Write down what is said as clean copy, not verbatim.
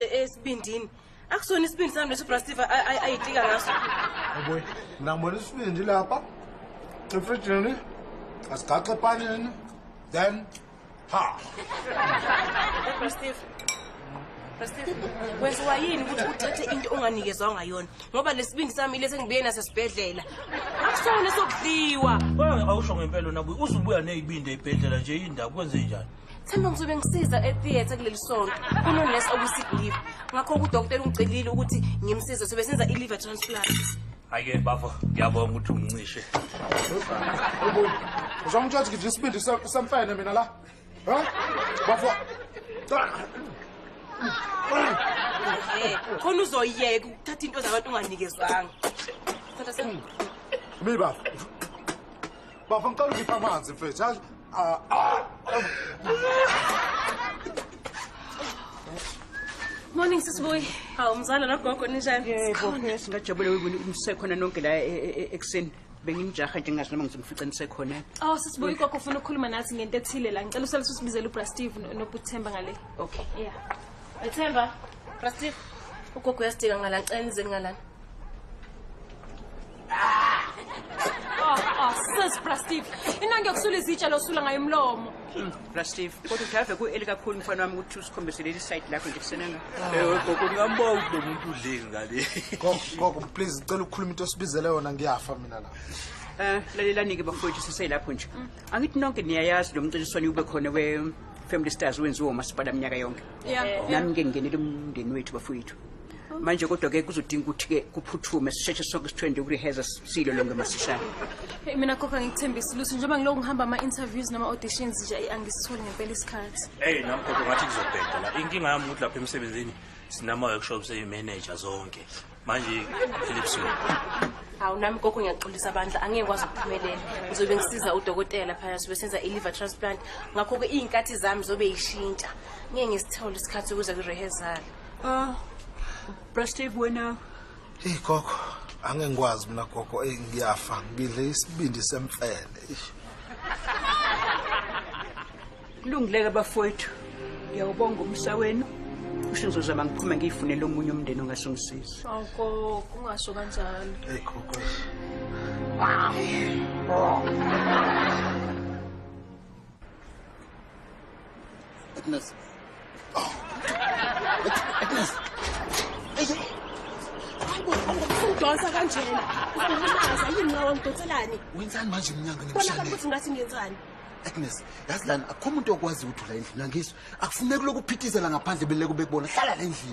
esibindini. Akusona isibindi sami leso Brastiva ayitika ngaso. Yabo, ngibona isibindi lapha. Efrijini. Asigaxe epanini. Then ha. Brastiva. Wenziwa yini ukuthi uthathe into onganikezwa ngayona? Ngoba lesibindi sami lese ngibuye naso sibhedlela. Akusona sokudliwa. Wena awusho ngempela nabu uzubuya nezibindi ebhedlela nje indaba kwenze njani? Themba ngizobe ngisiza etheater kuleli sonto. Kunonesi obusick leave. Ngakho udokotela ungicelile ukuthi ngimsize sobe senza i-liver transplant. Ayike bafo, ngiyabonga ukuthi ungincishe. Yabo, uzongithatha ngithi isibindi samfene mina la. Ha? Bafo. Khona uzoyeka ukuthatha into zabantu unganikezwanga. Thatha sen. Miba. Bafo ngicela ngipha amanzi mfethu. Morning sisibuyi. Hawu mzala nogogo ninjani? Yebo, singajabule umsekhona nonke la ekseni. Bengimjaha nje ngazi noma ngizomfica nisekhona. Oh sisibuyi gogo ufuna ukukhuluma nathi ngento ethile la. Ngicela usalise usibizele uBrastive noButhemba ngale. Okay. Yeah. Ethemba. Brastive. Ugogo uyasidinga ngala ngicela nize ngalana. Sis Brastive. Inange yokusula izitsha losula ngayo umlomo. Brastive, kodwa uthave kueli kakhulu mfana wami ukuthi usikhombisele isite lakho nje kusenanga. Gogo ngiyambonga lo muntu udleki ngale. Gogo please ngicela ukukhuluma into osibizele yona ngiyafa mina la. Lalelani-ke bafowethu siselapho nje. Angithi nonke niyayazi lo mncintiswano ube khona we-Family Stars wenziwa umasipala minyaka yonke. Yeah. Nami-ke ngingenele umndeni wethu bafowethu. Manje kodwa-ke kuzodinga ukuthi-ke kuphuthume sisheshe sonke sithwende ukureheza silo lonke masishane. Hey mina gogo ngikuthembisa Lucy njengoba ngiloko ngihamba ama-interviews nama-auditions nje angisitholi ngempela isikhathi. Hey nami gogo ngathi kuzobheda la. Inkinga yami ukuthi lapha emsebenzini sinama-workshops eyi-manager zonke. Manje Philipson. Hawu nami gogo ngiyaxolisa abandla angeke kwazi ukuphumelela. Ngizobe ngisiza udokotela lapha sobe senza i-liver transplant. Ngakho-ke iy'nkathi zami zobe yishintsha. Ngeke ngisithole isikhathi ukuze kurehezala. Brastive wena Hey gogo, angeke ngikwazi mina gogo ngiyafa ngibidle isibindi semfene. kulungileke bafowethu. Ngiyawubonga umsa wenu. Kusho ngizozama ngiphume ngiyifunele omunye umndeni ongasongisiza. Awu gogo ungasho kanjalo. Hey gogo. Agnes. Udonsa kanjena. Uzongilimaza yini ngawo ngidonselani? Wenzani manje umnyanga Bona nemshane? ukuthi ngathi ngiyenzani? Agnes, yazi lana akukho umuntu okwazi ukuthi ula endlini ngizwe. Akufuneki lokuphithizela ngaphandle beleke bekubona. Hlala la endlini.